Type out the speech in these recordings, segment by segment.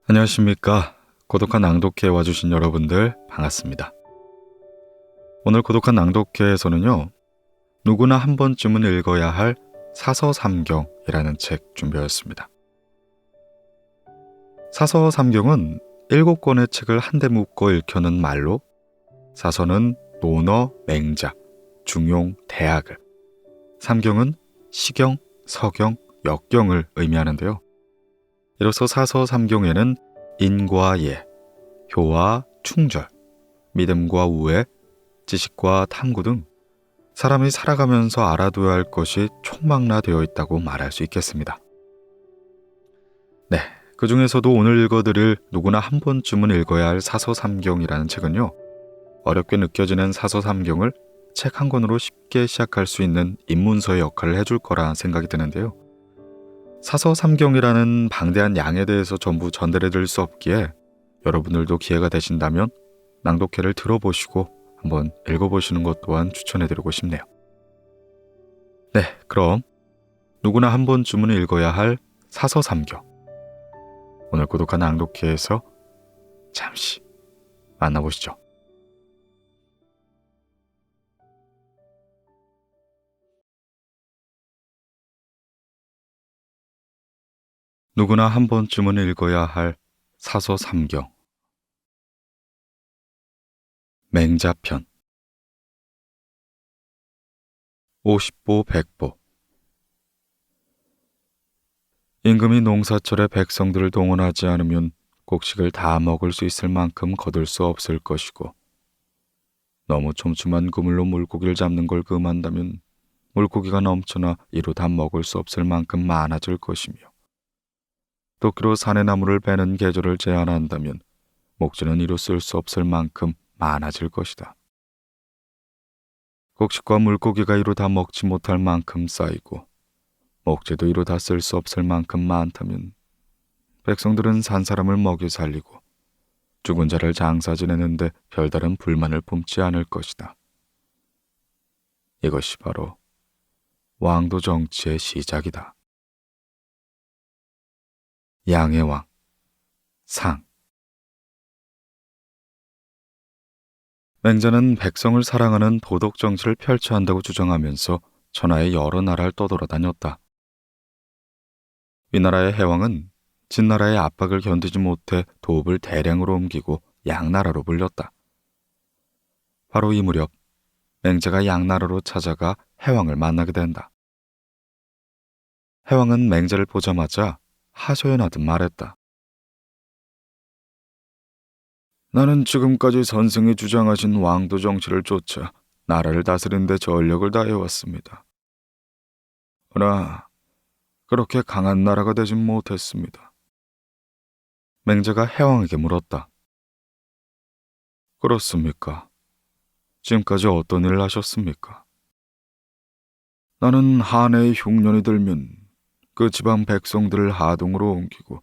안녕하십니까. 고독한 낭독회에 와주신 여러분들 반갑습니다. 오늘 고독한 낭독회에서는요, 누구나 한 번쯤은 읽어야 할 사서삼경이라는 책 준비하였습니다. 사서삼경은 7권의 책을 한데 묶어 읽혀는 말로 사서는 논어, 맹자, 중용, 대학을, 삼경은 시경, 서경, 역경을 의미하는데요. 이로써 사서삼경에는 인과 예, 효와 충절, 믿음과 우애, 지식과 탐구 등 사람이 살아가면서 알아둬야 할 것이 총망라되어 있다고 말할 수 있겠습니다. 네, 그 중에서도 오늘 읽어드릴 누구나 한 번쯤은 읽어야 할 사서삼경이라는 책은요, 어렵게 느껴지는 사서삼경을 책 한 권으로 쉽게 시작할 수 있는 입문서의 역할을 해줄 거라 생각이 드는데요. 사서삼경이라는 방대한 양에 대해서 전부 전달해드릴 수 없기에 여러분들도 기회가 되신다면 낭독회를 들어보시고 한번 읽어보시는 것 또한 추천해드리고 싶네요. 네, 그럼 누구나 한 번쯤은 읽어야 할 사서삼경, 오늘 고독한 낭독회에서 잠시 만나보시죠. 누구나 한 번쯤은 읽어야 할 사서삼경, 맹자편. 50보 100보. 임금이 농사철에 백성들을 동원하지 않으면 곡식을 다 먹을 수 있을 만큼 거둘 수 없을 것이고, 너무 촘촘한 그물로 물고기를 잡는 걸 금한다면 물고기가 넘쳐나 이로 다 먹을 수 없을 만큼 많아질 것이며, 도끼로 사내나무를 베는 계절을 제한한다면 목재는 이로 쓸 수 없을 만큼 많아질 것이다. 곡식과 물고기가 이로 다 먹지 못할 만큼 쌓이고 목재도 이로 다 쓸 수 없을 만큼 많다면 백성들은 산 사람을 먹여 살리고 죽은 자를 장사 지내는데 별다른 불만을 품지 않을 것이다. 이것이 바로 왕도 정치의 시작이다. 양의 왕, 상. 맹자는 백성을 사랑하는 도덕 정치를 펼쳐야 한다고 주장하면서 천하의 여러 나라를 떠돌아다녔다. 위나라의 해왕은 진나라의 압박을 견디지 못해 도읍을 대량으로 옮기고 양나라로 불렸다. 바로 이 무렵 맹자가 양나라로 찾아가 해왕을 만나게 된다. 해왕은 맹자를 보자마자 하소연하듯 말했다. 나는 지금까지 선생이 주장하신 왕도 정치를 쫓아 나라를 다스리는 데 전력을 다해왔습니다. 그러나 그렇게 강한 나라가 되진 못했습니다. 맹자가 해왕에게 물었다. 그렇습니까? 지금까지 어떤 일을 하셨습니까? 나는 한해의 흉년이 들면 그 지방 백성들을 하동으로 옮기고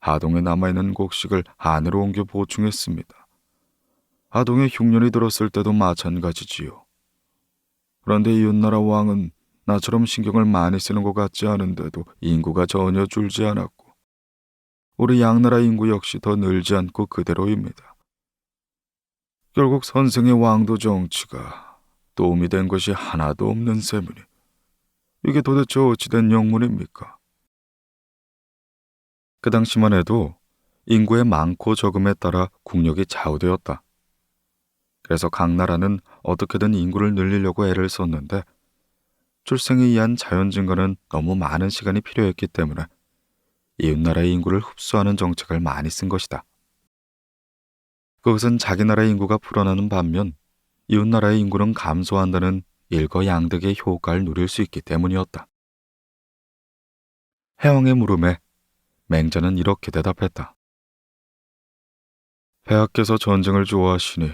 하동에 남아있는 곡식을 한으로 옮겨 보충했습니다. 하동에 흉년이 들었을 때도 마찬가지지요. 그런데 이웃나라 왕은 나처럼 신경을 많이 쓰는 것 같지 않은데도 인구가 전혀 줄지 않았고, 우리 양나라 인구 역시 더 늘지 않고 그대로입니다. 결국 선생의 왕도 정치가 도움이 된 것이 하나도 없는 셈이니 이게 도대체 어찌된 영문입니까? 그 당시만 해도 인구의 많고 적음에 따라 국력이 좌우되었다. 그래서 각 나라는 어떻게든 인구를 늘리려고 애를 썼는데 출생에 의한 자연 증가는 너무 많은 시간이 필요했기 때문에 이웃나라의 인구를 흡수하는 정책을 많이 쓴 것이다. 그것은 자기 나라의 인구가 불어나는 반면 이웃나라의 인구는 감소한다는 일거양득의 효과를 누릴 수 있기 때문이었다. 해왕의 물음에 맹자는 이렇게 대답했다. 폐하께서 전쟁을 좋아하시니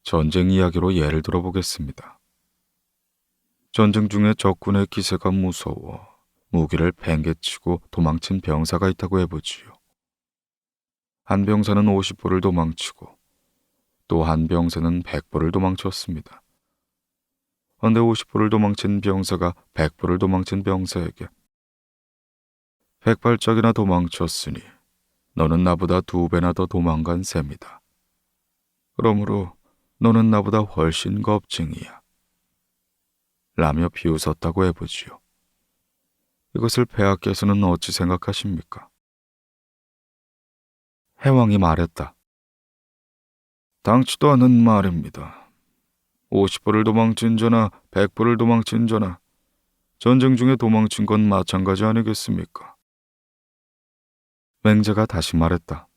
전쟁 이야기로 예를 들어보겠습니다. 전쟁 중에 적군의 기세가 무서워 무기를 팽개치고 도망친 병사가 있다고 해보지요. 한 병사는 50보를 도망치고 또 한 병사는 100보를 도망쳤습니다. 그런데 50보를 도망친 병사가 100보를 도망친 병사에게 100발짝이나 도망쳤으니 너는 나보다 2배나 더 도망간 셈이다. 그러므로 너는 나보다 훨씬 겁쟁이야. 라며 비웃었다고 해보지요. 이것을 폐하께서는 어찌 생각하십니까? 해왕이 말했다. 당치도 않은 말입니다. 50보를 도망친 자나 100보를 도망친 자나 전쟁 중에 도망친 건 마찬가지 아니겠습니까? 맹자가 다시 말했다.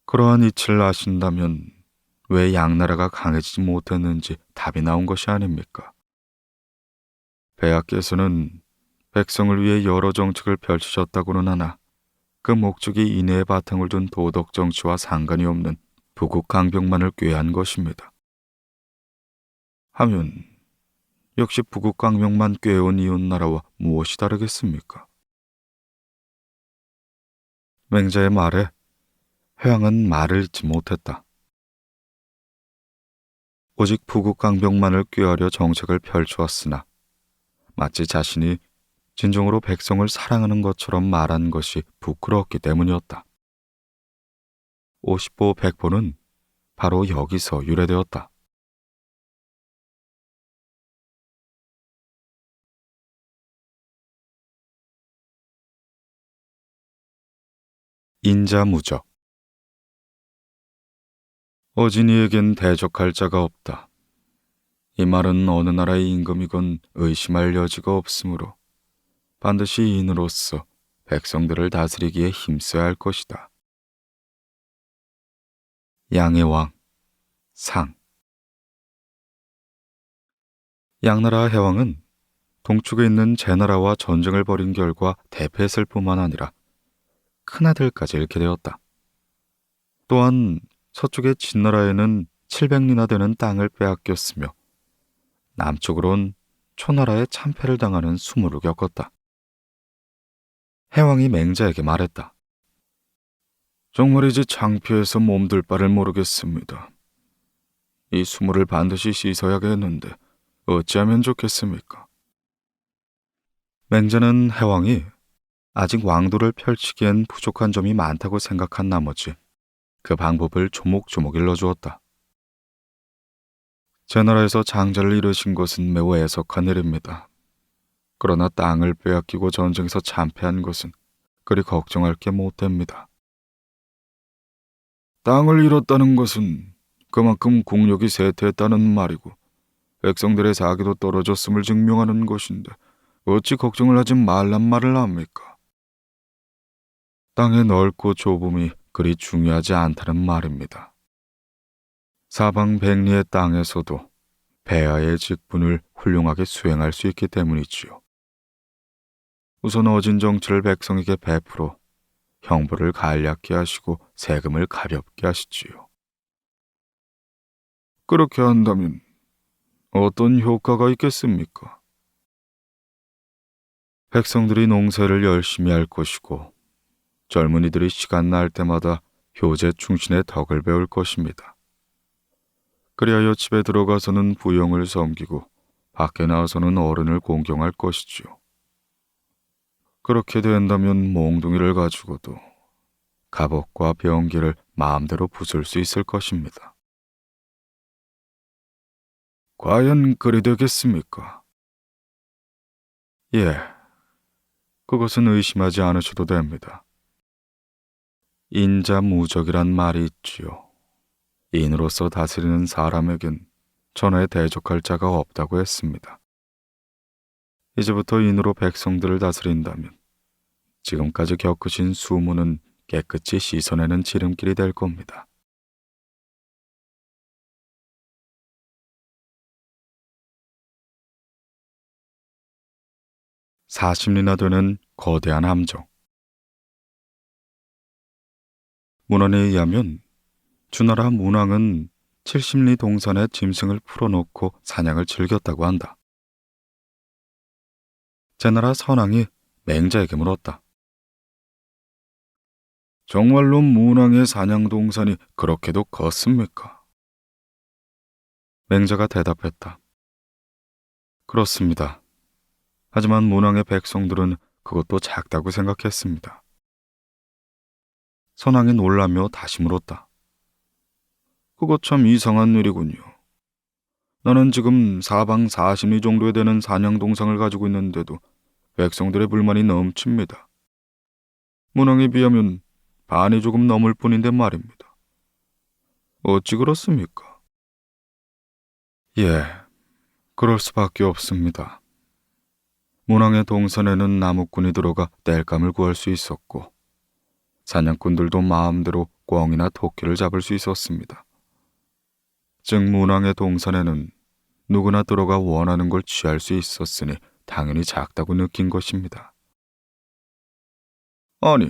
그러한 이치를 아신다면 왜 양나라가 강해지지 못했는지 답이 나온 것이 아닙니까? 폐하께서는 백성을 위해 여러 정책을 펼치셨다고는 하나 그 목적이 인해의 바탕을 둔 도덕 정치와 상관이 없는 부국 강병만을 꾀한 것입니다. 하면 역시 부국 강병만 꾀온 이웃나라와 무엇이 다르겠습니까? 맹자의 말에 회왕은 말을 잇지 못했다. 오직 부국 강병만을 꾀하려 정책을 펼주었으나 마치 자신이 진정으로 백성을 사랑하는 것처럼 말한 것이 부끄러웠기 때문이었다. 50보 100보는 바로 여기서 유래되었다. 인자무적. 어진이에겐 대적할 자가 없다. 이 말은 어느 나라의 임금이건 의심할 여지가 없으므로 반드시 인으로서 백성들을 다스리기에 힘써야 할 것이다. 양의 왕, 상. 양나라 해왕은 동쪽에 있는 제나라와 전쟁을 벌인 결과 대패했을 뿐만 아니라 큰아들까지 잃게 되었다. 또한 서쪽의 진나라에는 700리나 되는 땅을 빼앗겼으며 남쪽으론 초나라의 참패를 당하는 수모를 겪었다. 해왕이 맹자에게 말했다. 정말이지 창피해서 몸둘 바를 모르겠습니다. 이 수모를 반드시 씻어야겠는데 어찌하면 좋겠습니까? 맹자는 해왕이 아직 왕도를 펼치기엔 부족한 점이 많다고 생각한 나머지 그 방법을 조목조목 일러주었다. 제나라에서 장자를 이루신 것은 매우 애석한 일입니다. 그러나 땅을 빼앗기고 전쟁에서 참패한 것은 그리 걱정할 게 못됩니다. 땅을 잃었다는 것은 그만큼 국력이 쇠퇴했다는 말이고 백성들의 사기도 떨어졌음을 증명하는 것인데 어찌 걱정을 하지 말란 말을 합니까? 땅의 넓고 좁음이 그리 중요하지 않다는 말입니다. 사방 백리의 땅에서도 폐하의 직분을 훌륭하게 수행할 수 있기 때문이지요. 우선 어진 정치를 백성에게 베풀어 형벌을 간략히 하시고 세금을 가볍게 하시지요. 그렇게 한다면 어떤 효과가 있겠습니까? 백성들이 농사를 열심히 할 것이고 젊은이들이 시간 날 때마다 효제 충신의 덕을 배울 것입니다. 그리하여 집에 들어가서는 부영을 섬기고 밖에 나와서는 어른을 공경할 것이지요. 그렇게 된다면 몽둥이를 가지고도 갑옷과 병기를 마음대로 부술 수 있을 것입니다. 과연 그리 되겠습니까? 예, 그것은 의심하지 않으셔도 됩니다. 인자무적이란 말이 있지요. 인으로서 다스리는 사람에겐 전에 대적할 자가 없다고 했습니다. 이제부터 인으로 백성들을 다스린다면 지금까지 겪으신 수모는 깨끗이 씻어내는 지름길이 될 겁니다. (40리나) 되는 거대한 함정. 문헌에 의하면 주나라 문왕은 70리 동산에 짐승을 풀어놓고 사냥을 즐겼다고 한다. 제나라 선왕이 맹자에게 물었다. 정말로 문왕의 사냥 동산이 그렇게도 컸습니까? 맹자가 대답했다. 그렇습니다. 하지만 문왕의 백성들은 그것도 작다고 생각했습니다. 선왕이 놀라며 다시 물었다. 그거 참 이상한 일이군요. 나는 지금 사방 40리 정도에 되는 사냥 동상을 가지고 있는데도 백성들의 불만이 넘칩니다. 문왕에 비하면 반이 조금 넘을 뿐인데 말입니다. 어찌 그렇습니까? 예, 그럴 수밖에 없습니다. 문왕의 동선에는 나무꾼이 들어가 땔감을 구할 수 있었고 사냥꾼들도 마음대로 꿩이나 토끼를 잡을 수 있었습니다. 즉 문왕의 동선에는 누구나 들어가 원하는 걸 취할 수 있었으니 당연히 작다고 느낀 것입니다. 아니,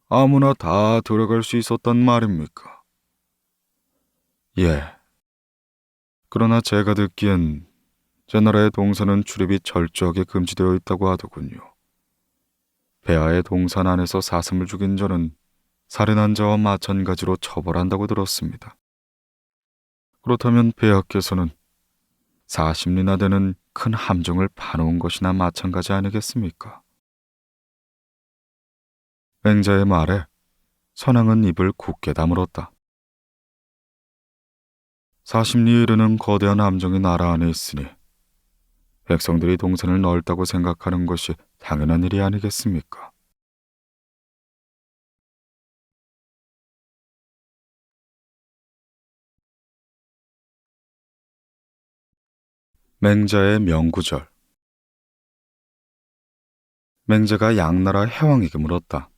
아무나 다 들어갈 수 있었단 말입니까? 예. 그러나 제가 듣기엔 제 나라의 동선은 출입이 철저하게 금지되어 있다고 하더군요. 폐하의 동산 안에서 사슴을 죽인 자는 살인한 자와 마찬가지로 처벌한다고 들었습니다. 그렇다면 폐하께서는 40리나 되는 큰 함정을 파놓은 것이나 마찬가지 아니겠습니까? 맹자의 말에 선왕은 입을 굳게 다물었다. 40리에 이르는 거대한 함정이 나라 안에 있으니 백성들이 동산을 넓다고 생각하는 것이 당연한 일이 아니겠습니까? 맹자의 명구절. 맹자가 양나라 해왕에게 물었다.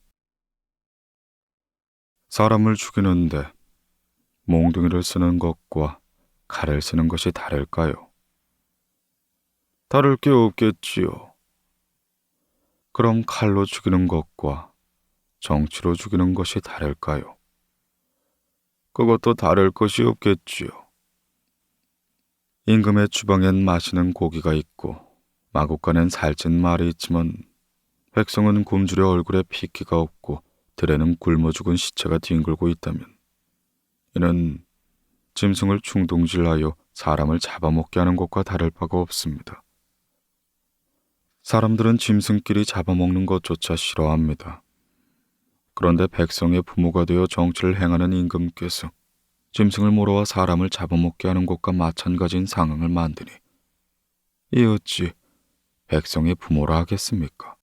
사람을 죽이는데 몽둥이를 쓰는 것과 칼을 쓰는 것이 다를까요? 다를 게 없겠지요. 그럼 칼로 죽이는 것과 정치로 죽이는 것이 다를까요? 그것도 다를 것이 없겠지요. 임금의 주방엔 맛있는 고기가 있고 마국간엔 살찐 말이 있지만 백성은 굶주려 얼굴에 핏기가 없고 들에는 굶어 죽은 시체가 뒹굴고 있다면 이는 짐승을 충동질하여 사람을 잡아먹게 하는 것과 다를 바가 없습니다. 사람들은 짐승끼리 잡아먹는 것조차 싫어합니다. 그런데 백성의 부모가 되어 정치를 행하는 임금께서 짐승을 몰아와 사람을 잡아먹게 하는 것과 마찬가지인 상황을 만드니 이 어찌 백성의 부모라 하겠습니까?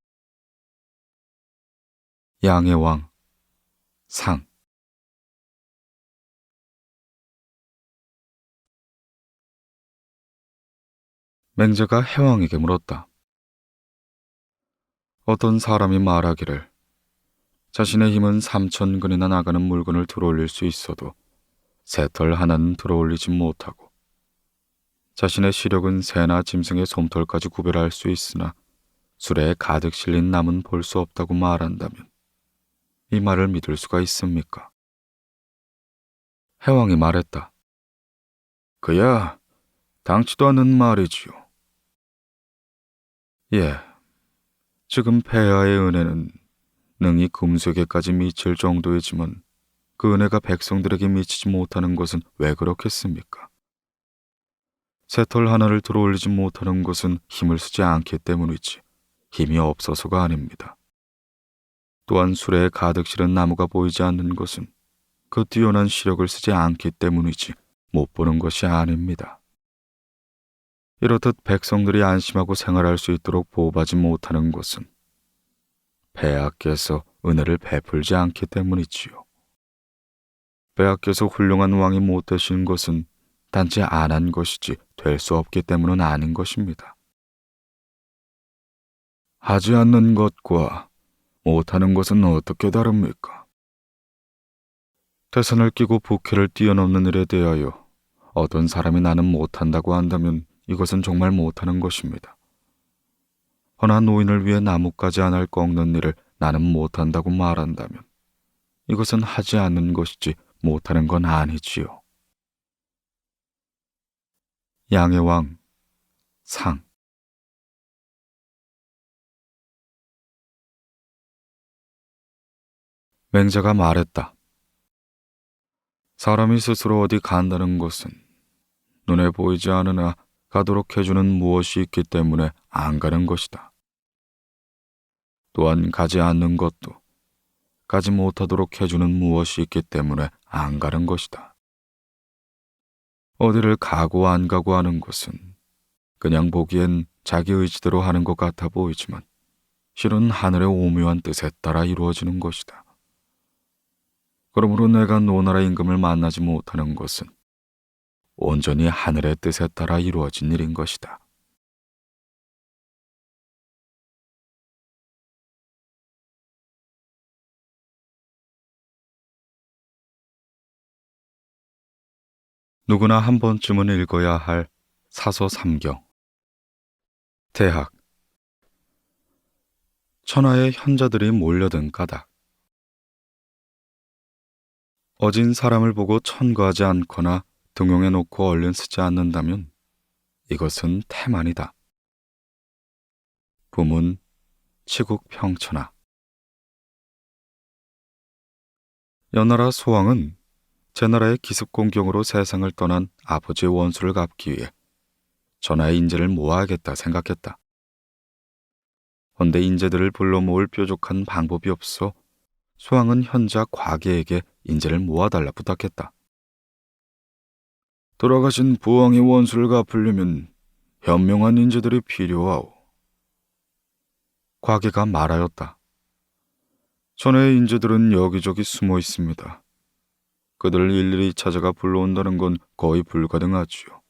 양의 왕, 상. 맹자가 해왕에게 물었다. 어떤 사람이 말하기를 자신의 힘은 3,000근이나 나가는 물건을 들어올릴 수 있어도 새털 하나는 들어올리지 못하고 자신의 시력은 새나 짐승의 솜털까지 구별할 수 있으나 수레에 가득 실린 남은 볼 수 없다고 말한다면 이 말을 믿을 수가 있습니까? 해왕이 말했다. 그야 당치도 않는 말이지요. 예, 지금 폐하의 은혜는 능히 금수에게까지 미칠 정도이지만 그 은혜가 백성들에게 미치지 못하는 것은 왜 그렇겠습니까? 새털 하나를 들어올리지 못하는 것은 힘을 쓰지 않기 때문이지 힘이 없어서가 아닙니다. 또한 수레에 가득 실은 나무가 보이지 않는 것은 그 뛰어난 시력을 쓰지 않기 때문이지 못 보는 것이 아닙니다. 이렇듯 백성들이 안심하고 생활할 수 있도록 보호하지 못하는 것은 폐하께서 은혜를 베풀지 않기 때문이지요. 폐하께서 훌륭한 왕이 못 되신 것은 단지 안 한 것이지 될 수 없기 때문은 아닌 것입니다. 하지 않는 것과 못하는 것은 어떻게 다릅니까? 태산을 끼고 부캐를 뛰어넘는 일에 대하여 어떤 사람이 나는 못한다고 한다면 이것은 정말 못하는 것입니다. 허나 노인을 위해 나뭇가지 하나를 꺾는 일을 나는 못한다고 말한다면 이것은 하지 않는 것이지 못하는 건 아니지요. 양의 왕, 상. 맹자가 말했다. 사람이 스스로 어디 간다는 것은 눈에 보이지 않으나 가도록 해주는 무엇이 있기 때문에 안 가는 것이다. 또한 가지 않는 것도 가지 못하도록 해주는 무엇이 있기 때문에 안 가는 것이다. 어디를 가고 안 가고 하는 것은 그냥 보기엔 자기 의지대로 하는 것 같아 보이지만 실은 하늘의 오묘한 뜻에 따라 이루어지는 것이다. 그러므로 내가 노나라 임금을 만나지 못하는 것은 온전히 하늘의 뜻에 따라 이루어진 일인 것이다. 누구나 한 번쯤은 읽어야 할 사서 삼경. 대학. 천하의 현자들이 몰려든 까닭. 어진 사람을 보고 천거하지 않거나 등용해 놓고 얼른 쓰지 않는다면 이것은 태만이다. 부문 치국평천하. 연나라 소왕은 제나라의 기습공경으로 세상을 떠난 아버지의 원수를 갚기 위해 전하의 인재를 모아야겠다 생각했다. 헌데 인재들을 불러 모을 뾰족한 방법이 없어 소왕은 현자 과계에게 인재를 모아달라 부탁했다. 돌아가신 부왕의 원수를 갚으려면 현명한 인재들이 필요하오. 과계가 말하였다. 전하의 인재들은 여기저기 숨어 있습니다. 그들을 일일이 찾아가 불러온다는 건 거의 불가능하지요.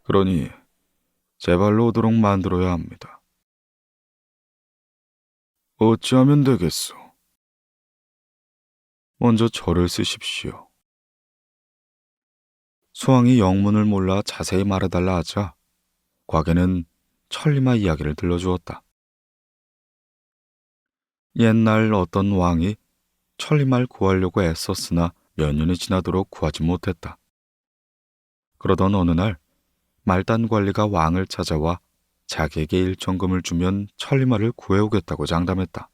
그러니 제발로 오도록 만들어야 합니다. 어찌하면 되겠소? 먼저 절을 쓰십시오. 소왕이 영문을 몰라 자세히 말해달라 하자 과계는 천리마 이야기를 들려주었다. 옛날 어떤 왕이 천리마를 구하려고 애썼으나 몇 년이 지나도록 구하지 못했다. 그러던 어느 날 말단 관리가 왕을 찾아와 자기에게 일천금을 주면 천리마를 구해오겠다고 장담했다.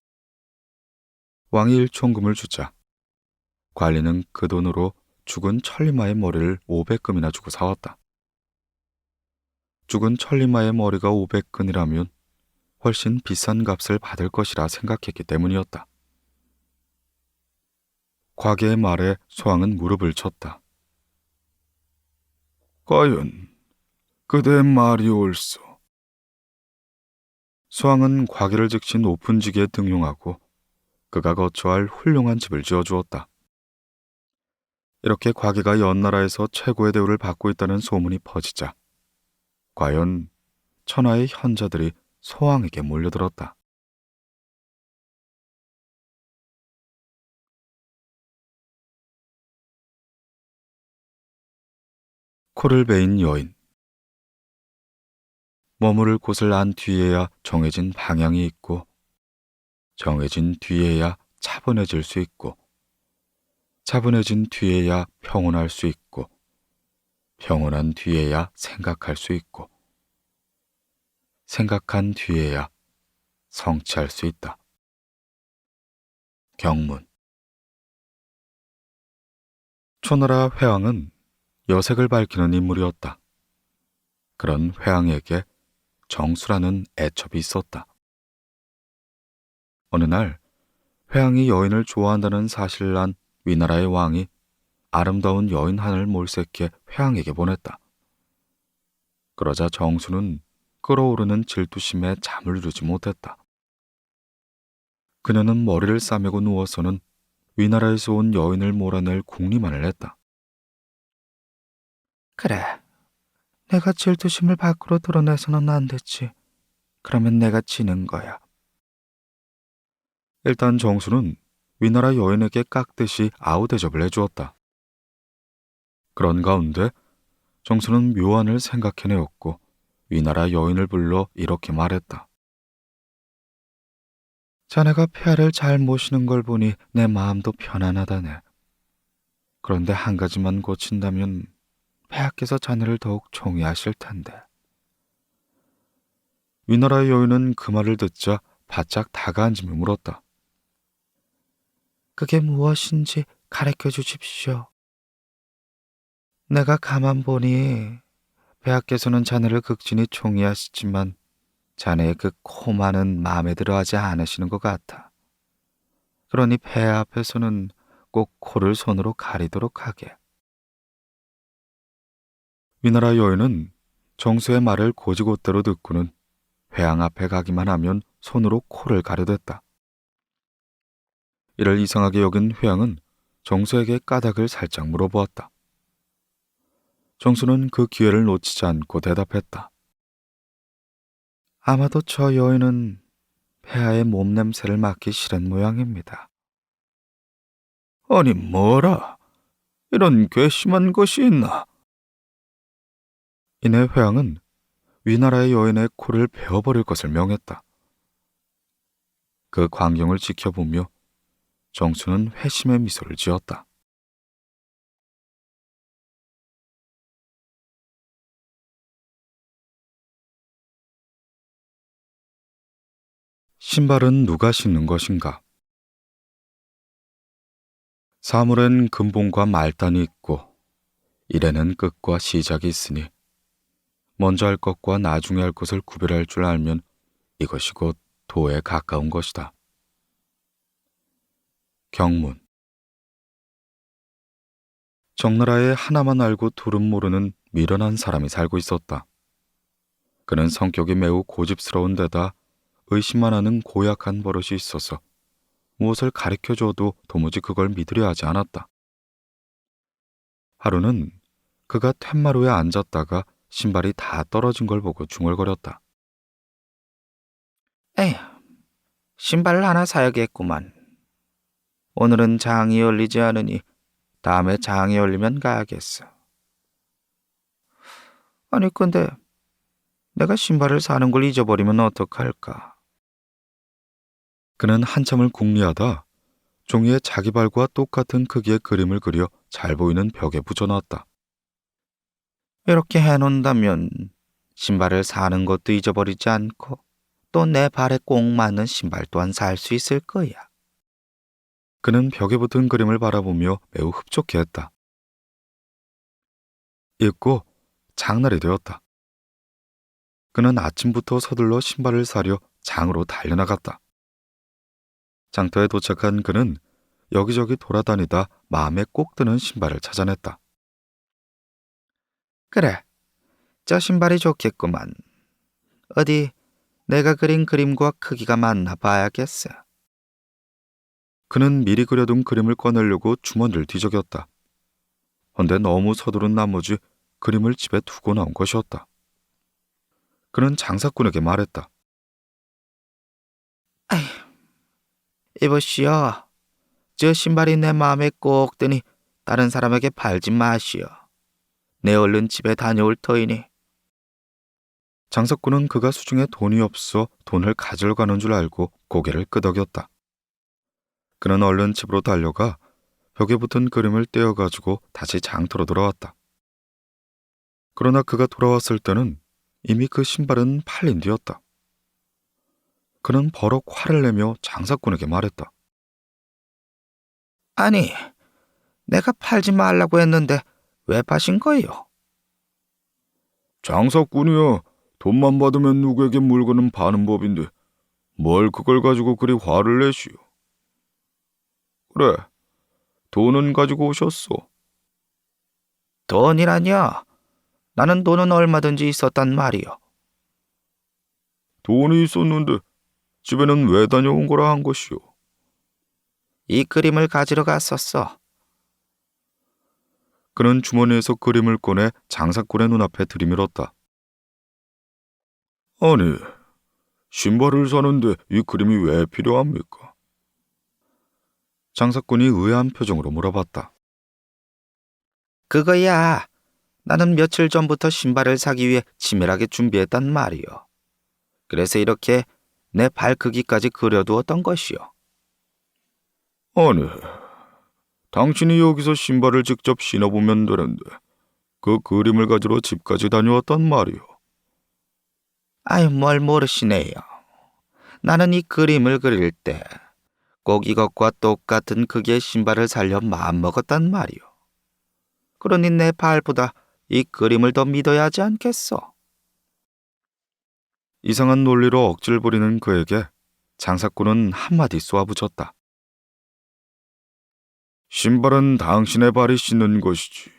왕이 일천금을 주자 관리는 그 돈으로 죽은 천리마의 머리를 500금이나 주고 사왔다. 죽은 천리마의 머리가 500근이라면 훨씬 비싼 값을 받을 것이라 생각했기 때문이었다. 과계의 말에 소왕은 무릎을 쳤다. 과연 그대의 말이 옳소. 소왕은 과계를 즉시 높은 직에 등용하고 그가 거처할 훌륭한 집을 지어주었다. 이렇게 과계가 연나라에서 최고의 대우를 받고 있다는 소문이 퍼지자 과연 천하의 현자들이 소왕에게 몰려들었다. 코를 베인 여인. 머무를 곳을 안 뒤에야 정해진 방향이 있고 정해진 뒤에야 차분해질 수 있고 차분해진 뒤에야 평온할 수 있고 평온한 뒤에야 생각할 수 있고 생각한 뒤에야 성취할 수 있다. 경문. 초나라 회왕은 여색을 밝히는 인물이었다. 그런 회왕에게 정수라는 애첩이 있었다. 어느 날 회왕이 여인을 좋아한다는 사실을 안 위나라의 왕이 아름다운 여인 하나를 몰색해 회왕에게 보냈다. 그러자 정수는 끓어오르는 질투심에 잠을 이루지 못했다. 그녀는 머리를 싸매고 누워서는 위나라에서 온 여인을 몰아낼 궁리만을 했다. 그래, 내가 질투심을 밖으로 드러내서는 안 됐지. 그러면 내가 지는 거야. 일단 정수는 위나라 여인에게 깍듯이 아우 대접을 해주었다. 그런 가운데 정수는 묘안을 생각해내었고 위나라 여인을 불러 이렇게 말했다. 자네가 폐하를 잘 모시는 걸 보니 내 마음도 편안하다네. 그런데 한 가지만 고친다면 폐하께서 자네를 더욱 총애하실 텐데. 위나라의 여인은 그 말을 듣자 바짝 다가앉으며 물었다. 그게 무엇인지 가르쳐 주십시오. 내가 가만 보니 폐하께서는 자네를 극진히 총애하시지만 자네의 그 코만은 마음에 들어하지 않으시는 것 같아. 그러니 폐하 앞에서는 꼭 코를 손으로 가리도록 하게. 위나라 여인은 정수의 말을 곧이곧대로 듣고는 회양 앞에 가기만 하면 손으로 코를 가려댔다. 이를 이상하게 여긴 회양은 정수에게 까닭을 살짝 물어보았다. 정수는 그 기회를 놓치지 않고 대답했다. 아마도 저 여인은 폐하의 몸냄새를 맡기 싫은 모양입니다. 아니 뭐라? 이런 괘씸한 것이 있나? 이내 회양은 위나라의 여인의 코를 베어버릴 것을 명했다. 그 광경을 지켜보며 정수는 회심의 미소를 지었다. 신발은 누가 신는 것인가? 사물엔 근본과 말단이 있고 일에는 끝과 시작이 있으니 먼저 할 것과 나중에 할 것을 구별할 줄 알면 이것이 곧 도에 가까운 것이다. 경문. 정나라에 하나만 알고 둘은 모르는 미련한 사람이 살고 있었다. 그는 성격이 매우 고집스러운 데다 의심만 하는 고약한 버릇이 있어서 무엇을 가르쳐줘도 도무지 그걸 믿으려 하지 않았다. 하루는 그가 툇마루에 앉았다가 신발이 다 떨어진 걸 보고 중얼거렸다. 에휴, 신발을 하나 사야겠구만. 오늘은 장이 열리지 않으니 다음에 장이 열리면 가야겠어. 아니 근데 내가 신발을 사는 걸 잊어버리면 어떡할까? 그는 한참을 궁리하다 종이에 자기 발과 똑같은 크기의 그림을 그려 잘 보이는 벽에 붙여놨다. 이렇게 해놓는다면 신발을 사는 것도 잊어버리지 않고 또 내 발에 꼭 맞는 신발 또한 살 수 있을 거야. 그는 벽에 붙은 그림을 바라보며 매우 흡족해했다. 잊고 장날이 되었다. 그는 아침부터 서둘러 신발을 사려 장으로 달려나갔다. 장터에 도착한 그는 여기저기 돌아다니다 마음에 꼭 드는 신발을 찾아냈다. 그래, 저 신발이 좋겠구만. 어디 내가 그린 그림과 크기가 맞나 봐야겠어. 그는 미리 그려둔 그림을 꺼내려고 주머니를 뒤적였다. 헌데 너무 서두른 나머지 그림을 집에 두고 나온 것이었다. 그는 장사꾼에게 말했다. 아휴, 이보시오. 저 신발이 내 마음에 꼭 드니 다른 사람에게 팔지 마시오. 내 얼른 집에 다녀올 터이니. 장사꾼은 그가 수중에 돈이 없어 돈을 가지러 가는 줄 알고 고개를 끄덕였다. 그는 얼른 집으로 달려가 벽에 붙은 그림을 떼어가지고 다시 장터로 돌아왔다. 그러나 그가 돌아왔을 때는 이미 그 신발은 팔린 뒤였다. 그는 버럭 화를 내며 장사꾼에게 말했다. 아니, 내가 팔지 말라고 했는데 왜 파신 거예요? 장사꾼이요. 돈만 받으면 누구에게 물건은 파는 법인데 뭘 그걸 가지고 그리 화를 내시오. 그래, 돈은 가지고 오셨소. 돈이라뇨? 나는 돈은 얼마든지 있었단 말이오. 돈이 있었는데 집에는 왜 다녀온 거라 한 것이오? 이 그림을 가지러 갔었어. 그는 주머니에서 그림을 꺼내 장사꾼의 눈앞에 들이밀었다. 아니, 신발을 사는데 이 그림이 왜 필요합니까? 장사꾼이 의아한 표정으로 물어봤다. 그거야. 나는 며칠 전부터 신발을 사기 위해 치밀하게 준비했단 말이오. 그래서 이렇게 내 발 크기까지 그려두었던 것이오. 아니, 당신이 여기서 신발을 직접 신어보면 되는데 그 그림을 가지러 집까지 다녀왔단 말이오. 아유, 뭘 모르시네요. 나는 이 그림을 그릴 때 꼭 이것과 똑같은 크기의 신발을 살려 마음먹었단 말이오. 그러니 내 발보다 이 그림을 더 믿어야 하지 않겠소? 이상한 논리로 억지를 부리는 그에게 장사꾼은 한마디 쏘아붙였다. 신발은 당신의 발이 신는 것이지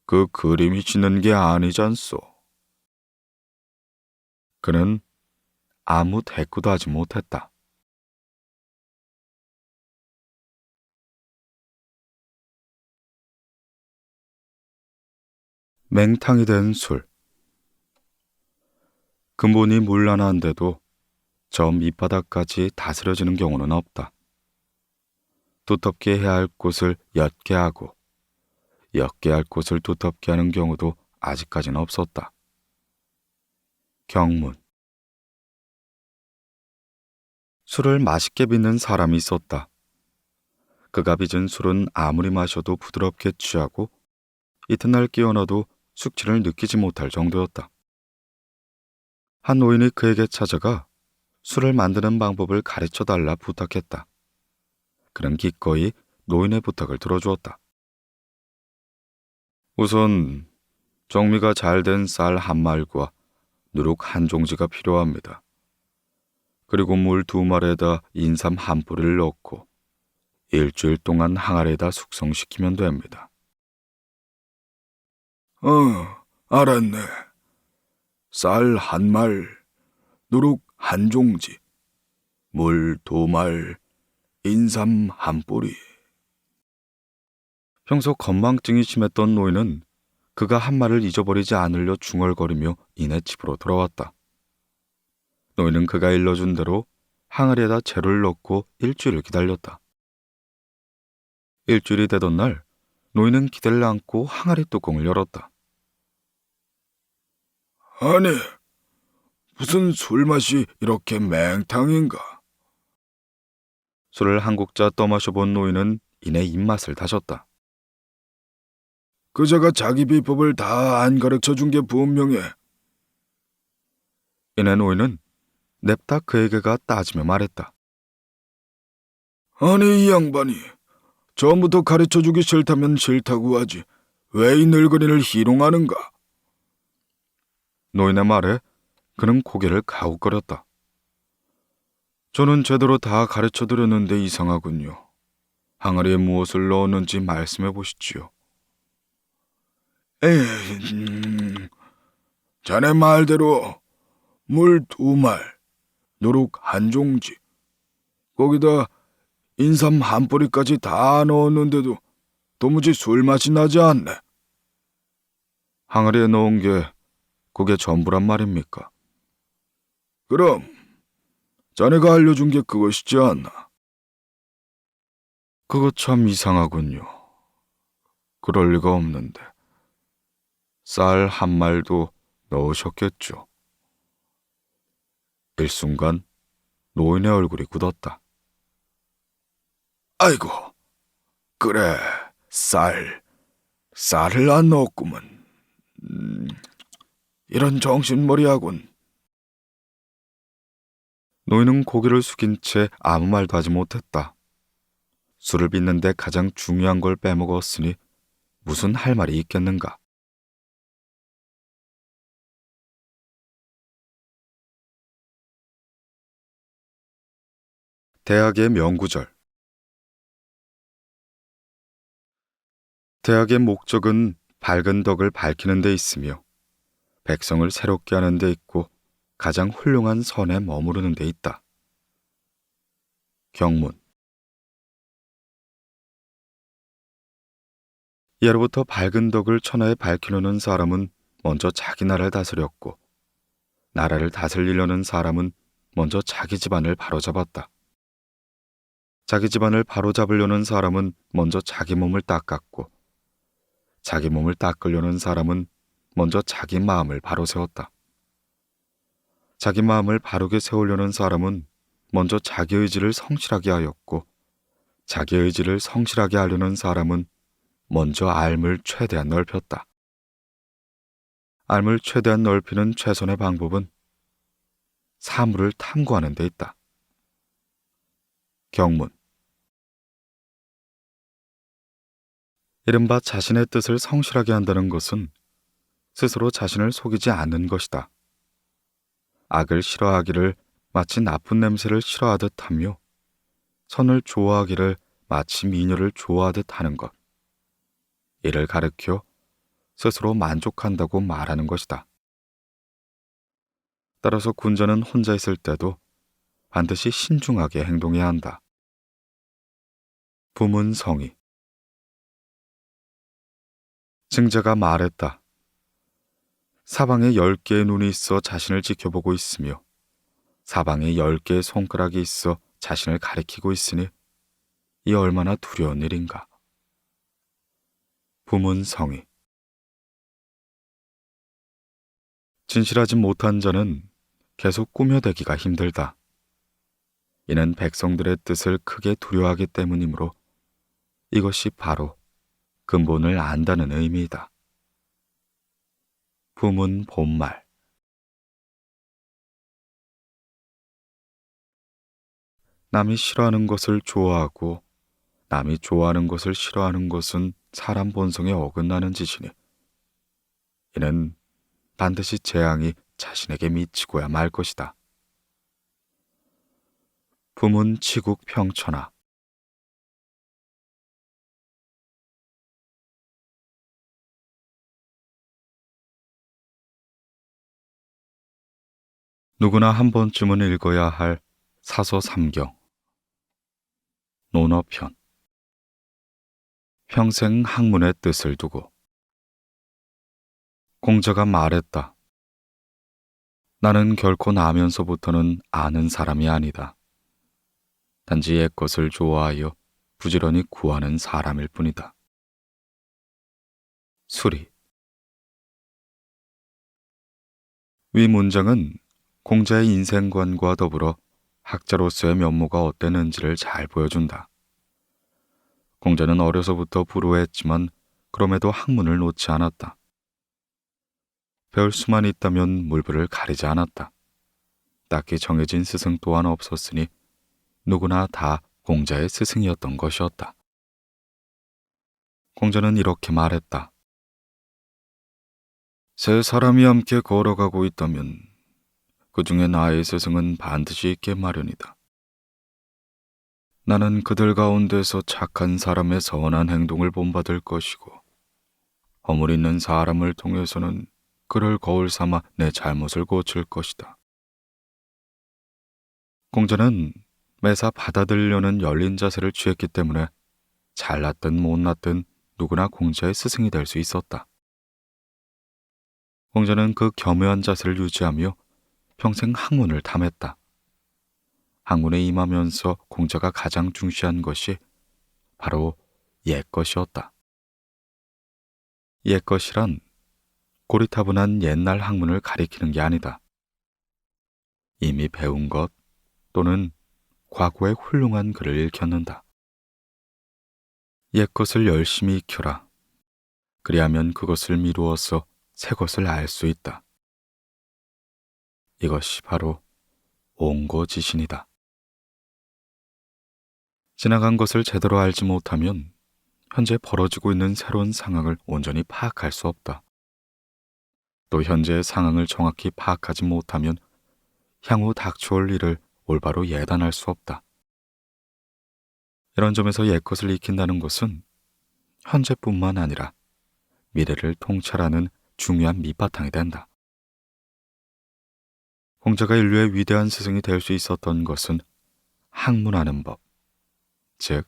그 그림이 신는 게 아니잖소. 그는 아무 대꾸도 하지 못했다. 맹탕이 된 술. 근본이 문란한데도 저 밑바닥까지 다스려지는 경우는 없다. 두텁게 해야 할 곳을 옅게 하고 옅게 할 곳을 두텁게 하는 경우도 아직까지는 없었다. 경문. 술을 맛있게 빚는 사람이 있었다. 그가 빚은 술은 아무리 마셔도 부드럽게 취하고 이튿날 깨어나도 숙취를 느끼지 못할 정도였다. 한 노인이 그에게 찾아가 술을 만드는 방법을 가르쳐달라 부탁했다. 그는 기꺼이 노인의 부탁을 들어주었다. 우선 정미가 잘 된 쌀 한 말과 누룩 한 종지가 필요합니다. 그리고 물 2마리에다 인삼 한 뿌리를 넣고 일주일 동안 항아리에다 숙성시키면 됩니다. 알았네. 쌀 한 말, 누룩 한 종지, 물 2말, 인삼 한 뿌리. 평소 건망증이 심했던 노인은 그가 한 말을 잊어버리지 않으려 중얼거리며 이내 집으로 돌아왔다. 노인은 그가 일러준 대로 항아리에다 재료를 넣고 일주일을 기다렸다. 일주일이 되던 날 노인은 기대를 안고 항아리 뚜껑을 열었다. 아니, 무슨 술맛이 이렇게 맹탕인가? 술을 한 국자 떠마셔본 노인은 이내 입맛을 다졌다. 그자가 자기 비법을 다 안 가르쳐준 게 분명해. 이내 노인은 냅다 그에게가 따지며 말했다. 아니, 이 양반이 처음부터 가르쳐주기 싫다면 싫다고 하지 왜 이 늙은이를 희롱하는가? 노인의 말에 그는 고개를 가웃거렸다. 저는 제대로 다 가르쳐드렸는데 이상하군요. 항아리에 무엇을 넣었는지 말씀해 보시지요. 자네 말대로 물 2말, 누룩 한 종지, 거기다 인삼 한 뿌리까지 다 넣었는데도 도무지 술맛이 나지 않네. 항아리에 넣은 게 그게 전부란 말입니까? 그럼 자네가 알려준 게 그것이지 않나? 그거 참 이상하군요. 그럴 리가 없는데. 쌀 한 말도 넣으셨겠죠. 일순간 노인의 얼굴이 굳었다. 아이고, 그래, 쌀을 안 넣었구먼. 이런 정신머리하군. 노인은 고개를 숙인 채 아무 말도 하지 못했다. 술을 빚는데 가장 중요한 걸 빼먹었으니 무슨 할 말이 있겠는가. 대학의 명구절. 대학의 목적은 밝은 덕을 밝히는 데 있으며 백성을 새롭게 하는 데 있고 가장 훌륭한 선에 머무르는 데 있다. 경문. 예로부터 밝은 덕을 천하에 밝히려는 사람은 먼저 자기 나라를 다스렸고 나라를 다스리려는 사람은 먼저 자기 집안을 바로잡았다. 자기 집안을 바로잡으려는 사람은 먼저 자기 몸을 닦았고 자기 몸을 닦으려는 사람은 먼저 자기 마음을 바로 세웠다. 자기 마음을 바르게 세우려는 사람은 먼저 자기 의지를 성실하게 하였고 자기 의지를 성실하게 하려는 사람은 먼저 삶을 최대한 넓혔다. 삶을 최대한 넓히는 최선의 방법은 사물을 탐구하는 데 있다. 경문. 이른바 자신의 뜻을 성실하게 한다는 것은 스스로 자신을 속이지 않는 것이다. 악을 싫어하기를 마치 나쁜 냄새를 싫어하듯 하며 선을 좋아하기를 마치 미녀를 좋아하듯 하는 것. 이를 가르켜 스스로 만족한다고 말하는 것이다. 따라서 군자는 혼자 있을 때도 반드시 신중하게 행동해야 한다. 부문성의. 증자가 말했다. 사방에 10개의 눈이 있어 자신을 지켜보고 있으며 사방에 10개의 손가락이 있어 자신을 가리키고 있으니 이 얼마나 두려운 일인가. 부문성의. 진실하지 못한 자는 계속 꾸며대기가 힘들다. 이는 백성들의 뜻을 크게 두려워하기 때문이므로 이것이 바로 근본을 안다는 의미이다. 부문 본말. 남이 싫어하는 것을 좋아하고 남이 좋아하는 것을 싫어하는 것은 사람 본성에 어긋나는 짓이니 이는 반드시 재앙이 자신에게 미치고야 말 것이다. 부문 치국 평천하. 누구나 한 번쯤은 읽어야 할 사서 삼경. 논어편. 평생 학문의 뜻을 두고. 공자가 말했다. 나는 결코 나면서부터는 아는 사람이 아니다. 단지 옛것을 좋아하여 부지런히 구하는 사람일 뿐이다. 수리. 위 문장은 공자의 인생관과 더불어 학자로서의 면모가 어땠는지를 잘 보여준다. 공자는 어려서부터 불우했지만 그럼에도 학문을 놓지 않았다. 배울 수만 있다면 물불을 가리지 않았다. 딱히 정해진 스승 또한 없었으니 누구나 다 공자의 스승이었던 것이었다. 공자는 이렇게 말했다. 세 사람이 함께 걸어가고 있다면 그 중에 나의 스승은 반드시 있게 마련이다. 나는 그들 가운데서 착한 사람의 선한 행동을 본받을 것이고 허물 있는 사람을 통해서는 그를 거울 삼아 내 잘못을 고칠 것이다. 공자는 매사 받아들이려는 열린 자세를 취했기 때문에 잘났든 못났든 누구나 공자의 스승이 될 수 있었다. 공자는 그 겸허한 자세를 유지하며 평생 학문을 탐했다. 학문에 임하면서 공자가 가장 중시한 것이 바로 옛것이었다. 옛것이란 고리타분한 옛날 학문을 가리키는 게 아니다. 이미 배운 것 또는 과거의 훌륭한 글을 읽혔는다. 옛것을 열심히 익혀라. 그리하면 그것을 미루어서 새 것을 알 수 있다. 이것이 바로 옹고지신이다. 지나간 것을 제대로 알지 못하면 현재 벌어지고 있는 새로운 상황을 온전히 파악할 수 없다. 또 현재의 상황을 정확히 파악하지 못하면 향후 닥쳐올 일을 올바로 예단할 수 없다. 이런 점에서 옛것을 익힌다는 것은 현재뿐만 아니라 미래를 통찰하는 중요한 밑바탕이 된다. 공자가 인류의 위대한 스승이 될 수 있었던 것은 학문하는 법, 즉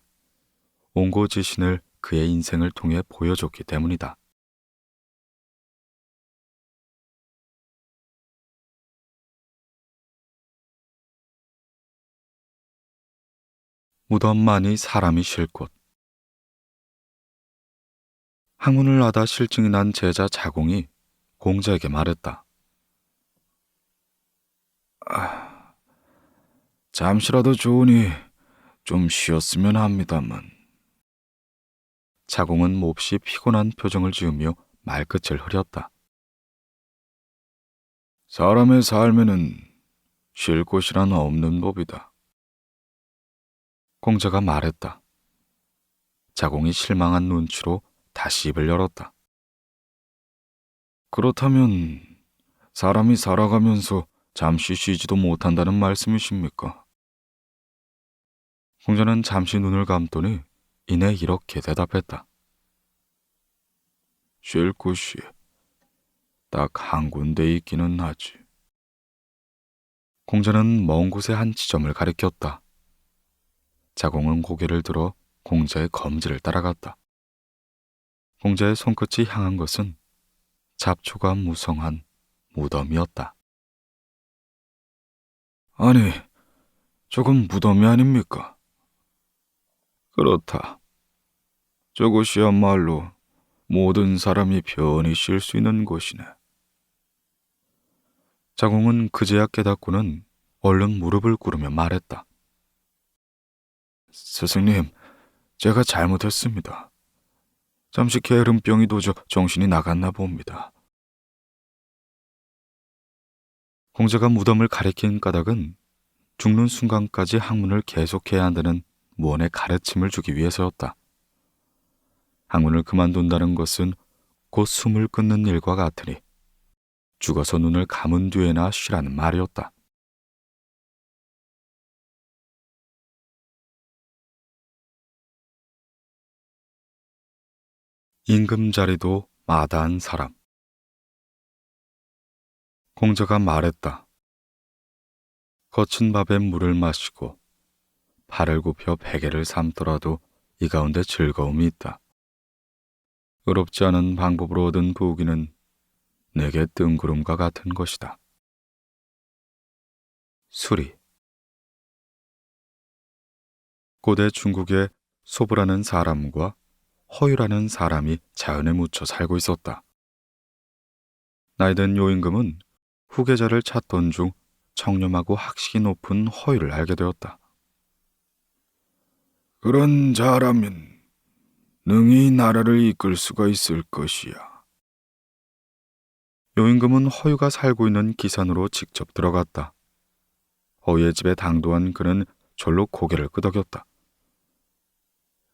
옹고지신을 그의 인생을 통해 보여줬기 때문이다. 무덤만이 사람이 쉴 곳. 학문을 하다 실증이 난 제자 자공이 공자에게 말했다. 잠시라도 좋으니 좀 쉬었으면 합니다만. 자공은 몹시 피곤한 표정을 지으며 말끝을 흐렸다. 사람의 삶에는 쉴 곳이란 없는 법이다. 공자가 말했다. 자공이 실망한 눈치로 다시 입을 열었다. 그렇다면 사람이 살아가면서 잠시 쉬지도 못한다는 말씀이십니까? 공자는 잠시 눈을 감더니 이내 이렇게 대답했다. 쉴 곳이 딱 한 군데 있기는 하지. 공자는 먼 곳의 한 지점을 가리켰다. 자공은 고개를 들어 공자의 검지를 따라갔다. 공자의 손끝이 향한 것은 잡초가 무성한 무덤이었다. 아니, 저건 무덤이 아닙니까? 그렇다. 저곳이야말로 모든 사람이 편히 쉴 수 있는 곳이네. 자공은 그제야 깨닫고는 얼른 무릎을 꿇으며 말했다. 스승님, 제가 잘못했습니다. 잠시 게으름병이 도져 정신이 나갔나 봅니다. 공자가 무덤을 가리킨 까닭은 죽는 순간까지 학문을 계속해야 한다는 무언의 가르침을 주기 위해서였다. 학문을 그만둔다는 것은 곧 숨을 끊는 일과 같으니 죽어서 눈을 감은 뒤에나 쉬라는 말이었다. 임금자리도 마다한 사람. 공자가 말했다. 거친 밥에 물을 마시고 발을 굽혀 베개를 삼더라도 이 가운데 즐거움이 있다. 의롭지 않은 방법으로 얻은 부귀는 내게 뜬구름과 같은 것이다. 수리. 고대 중국에 소부라는 사람과 허유라는 사람이 자연에 묻혀 살고 있었다. 나이든 요임금은 후계자를 찾던 중 청렴하고 학식이 높은 허유를 알게 되었다. 그런 자라면 능히 나라를 이끌 수가 있을 것이야. 요임금은 허유가 살고 있는 기산으로 직접 들어갔다. 허유의 집에 당도한 그는 절로 고개를 끄덕였다.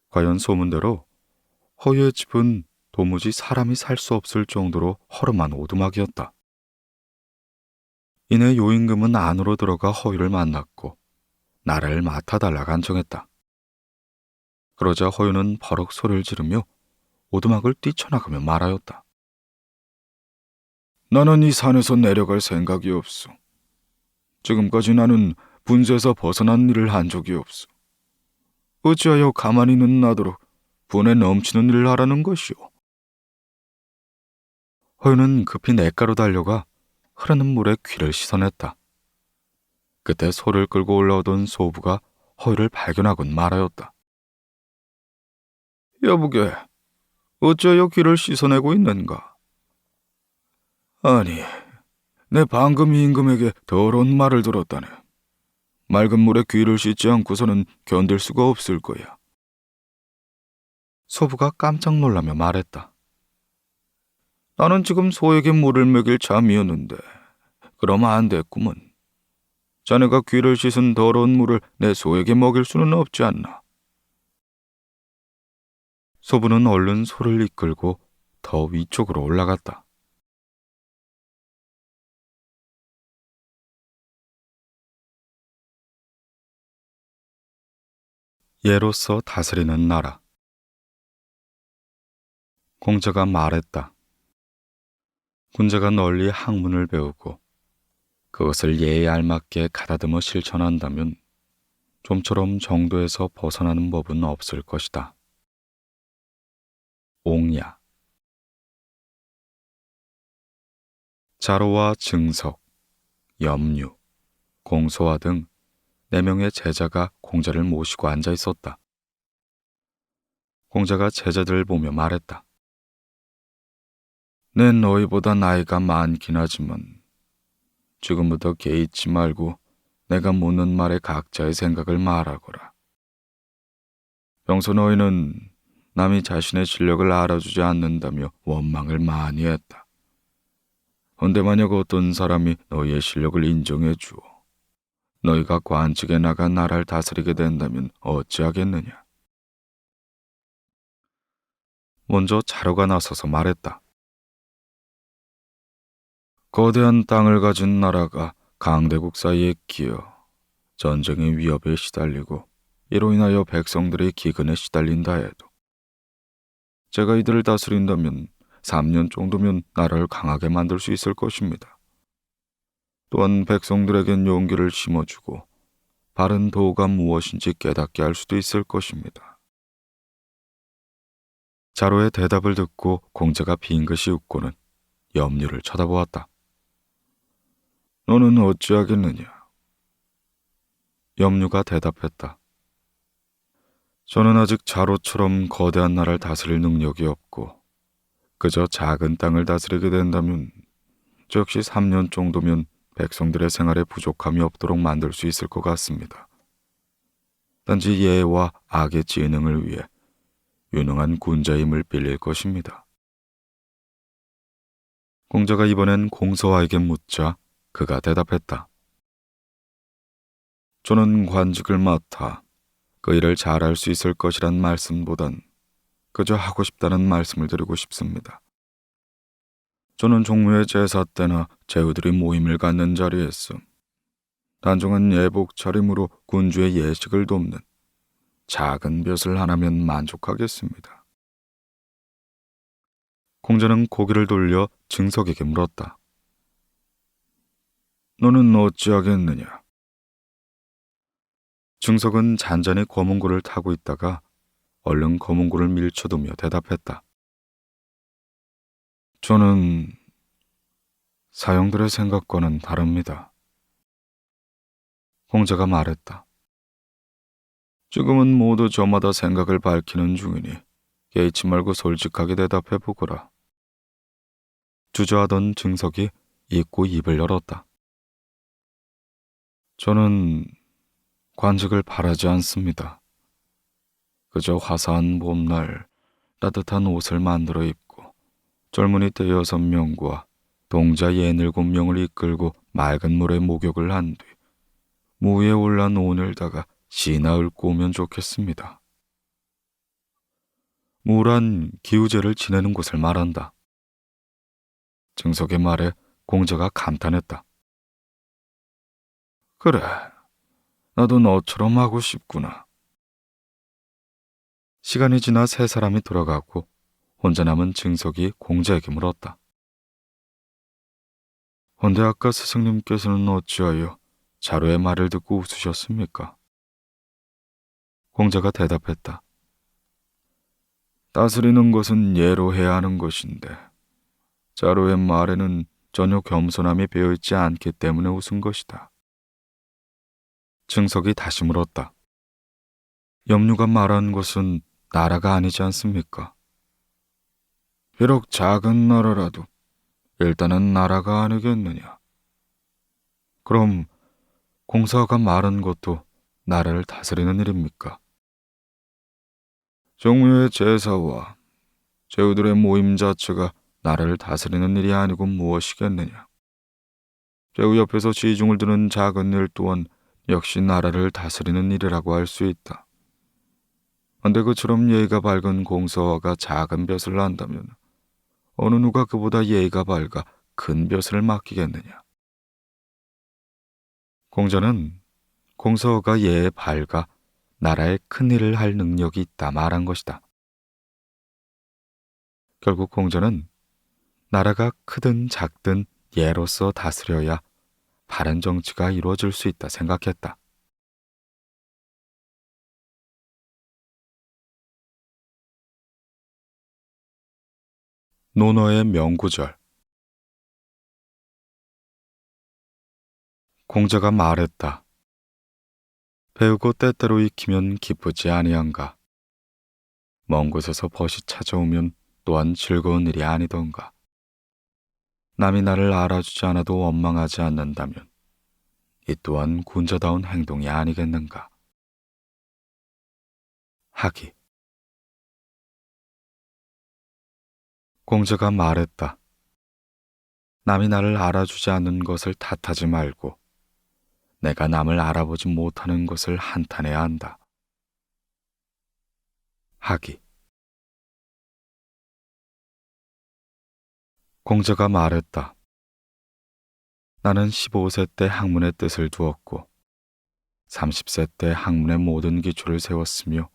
과연 소문대로 허유의 집은 도무지 사람이 살 수 없을 정도로 허름한 오두막이었다. 이내 요임금은 안으로 들어가 허유를 만났고 나라를 맡아달라고 간청했다. 그러자 허유는 버럭 소리를 지르며 오두막을 뛰쳐나가며 말하였다. 나는 이 산에서 내려갈 생각이 없어. 지금까지 나는 분수에서 벗어난 일을 한 적이 없어. 어찌하여 가만히 있는 나도록 분에 넘치는 일을 하라는 것이오. 허유는 급히 냇가로 달려가 흐르는 물에 귀를 씻어냈다. 그때 소를 끌고 올라오던 소부가 허유를 발견하곤 말하였다. 여보게, 어찌하여 귀를 씻어내고 있는가? 아니, 내 방금 임금에게 더러운 말을 들었다네. 맑은 물에 귀를 씻지 않고서는 견딜 수가 없을 거야. 소부가 깜짝 놀라며 말했다. 나는 지금 소에게 물을 먹일 참이었는데 그러면 안 됐구먼. 자네가 귀를 씻은 더러운 물을 내 소에게 먹일 수는 없지 않나. 소부는 얼른 소를 이끌고 더 위쪽으로 올라갔다. 예로서 다스리는 나라. 공자가 말했다. 군자가 널리 학문을 배우고 그것을 예에 알맞게 가다듬어 실천한다면 좀처럼 정도에서 벗어나는 법은 없을 것이다. 옹야. 자로와 증석, 염류, 공소화 등 4명의 제자가 공자를 모시고 앉아 있었다. 공자가 제자들을 보며 말했다. 내 너희보다 나이가 많긴 하지만 지금부터 개의치 말고 내가 묻는 말에 각자의 생각을 말하거라. 평소 너희는 남이 자신의 실력을 알아주지 않는다며 원망을 많이 했다. 헌데 만약 어떤 사람이 너희의 실력을 인정해 주어 너희가 관직에 나가 나라를 다스리게 된다면 어찌하겠느냐. 먼저 자로가 나서서 말했다. 거대한 땅을 가진 나라가 강대국 사이에 끼어 전쟁의 위협에 시달리고 이로 인하여 백성들의 기근에 시달린다 해도 제가 이들을 다스린다면 3년 정도면 나라를 강하게 만들 수 있을 것입니다. 또한 백성들에겐 용기를 심어주고 바른 도가 무엇인지 깨닫게 할 수도 있을 것입니다. 자로의 대답을 듣고 공자가 빙긋이 웃고는 염류를 쳐다보았다. 너는 어찌하겠느냐? 염류가 대답했다. 저는 아직 자로처럼 거대한 나라를 다스릴 능력이 없고 그저 작은 땅을 다스리게 된다면 저 역시 3년 정도면 백성들의 생활에 부족함이 없도록 만들 수 있을 것 같습니다. 단지 예와 악의 진흥을 위해 유능한 군자의 힘을 빌릴 것입니다. 공자가 이번엔 공서와에게 묻자 그가 대답했다. 저는 관직을 맡아 그 일을 잘할 수 있을 것이란 말씀보단 그저 하고 싶다는 말씀을 드리고 싶습니다. 저는 종묘의 제사 때나 제후들이 모임을 갖는 자리에서 단정한 예복 차림으로 군주의 예식을 돕는 작은 벼슬 하나면 만족하겠습니다. 공자는 고개를 돌려 증석에게 물었다. 너는 어찌하겠느냐? 증석은 잔잔히 거문고를 타고 있다가 얼른 거문고를 밀쳐두며 대답했다. 저는 사형들의 생각과는 다릅니다. 공자가 말했다. 지금은 모두 저마다 생각을 밝히는 중이니 개의치 말고 솔직하게 대답해보거라. 주저하던 증석이 잊고 입을 열었다. 저는 관직을 바라지 않습니다. 그저 화사한 봄날 따뜻한 옷을 만들어 입고 젊은이 대여섯 명과 동자 67명을 이끌고 맑은 물에 목욕을 한 뒤 무위에 올라 논을다가 시나 읊고 오면 좋겠습니다. 무란 기우제를 지내는 곳을 말한다. 증석의 말에 공자가 감탄했다. 그래, 나도 너처럼 하고 싶구나. 시간이 지나 세 사람이 돌아가고 혼자 남은 증석이 공자에게 물었다. 헌데 아까 스승님께서는 어찌하여 자로의 말을 듣고 웃으셨습니까? 공자가 대답했다. 다스리는 것은 예로 해야 하는 것인데 자로의 말에는 전혀 겸손함이 배어있지 않기 때문에 웃은 것이다. 증석이 다시 물었다. 염류가 말한 것은 나라가 아니지 않습니까? 비록 작은 나라라도 일단은 나라가 아니겠느냐. 그럼 공사가 말한 것도 나라를 다스리는 일입니까? 종묘의 제사와 제후들의 모임 자체가 나라를 다스리는 일이 아니고 무엇이겠느냐. 제후 옆에서 시중을 드는 작은 일 또한 역시 나라를 다스리는 일이라고 할 수 있다. 근데 그처럼 예의가 밝은 공서가 작은 벼슬을 한다면 어느 누가 그보다 예의가 밝아 큰 벼슬을 맡기겠느냐. 공자는 공서가 예에 밝아 나라에 큰 일을 할 능력이 있다 말한 것이다. 결국 공자는 나라가 크든 작든 예로서 다스려야 바른 정치가 이루어질 수 있다 생각했다. 논어의 명구절. 공자가 말했다. 배우고 때때로 익히면 기쁘지 아니한가. 먼 곳에서 벗이 찾아오면 또한 즐거운 일이 아니던가. 남이 나를 알아주지 않아도 원망하지 않는다면 이 또한 군자다운 행동이 아니겠는가. 하기. 공자가 말했다. 남이 나를 알아주지 않는 것을 탓하지 말고 내가 남을 알아보지 못하는 것을 한탄해야 한다. 하기. 공자가 말했다. 나는 15세 때 학문의 뜻을 두었고 30세 때 학문의 모든 기초를 세웠으며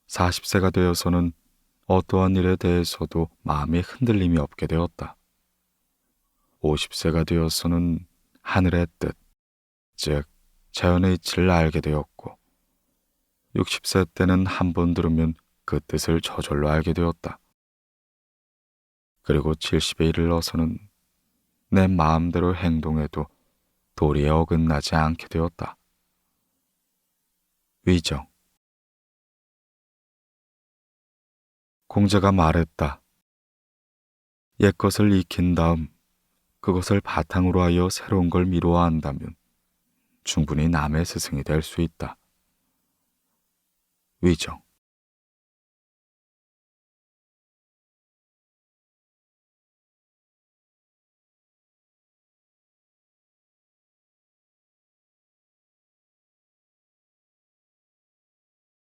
40세가 되어서는 어떠한 일에 대해서도 마음의 흔들림이 없게 되었다. 50세가 되어서는 하늘의 뜻, 즉 자연의 이치를 알게 되었고 60세 때는 한 번 들으면 그 뜻을 저절로 알게 되었다. 그리고 70에 이르러서는 내 마음대로 행동해도 도리에 어긋나지 않게 되었다. 위정. 공자가 말했다. 옛것을 익힌 다음 그것을 바탕으로 하여 새로운 걸 미루어 한다면 충분히 남의 스승이 될 수 있다. 위정.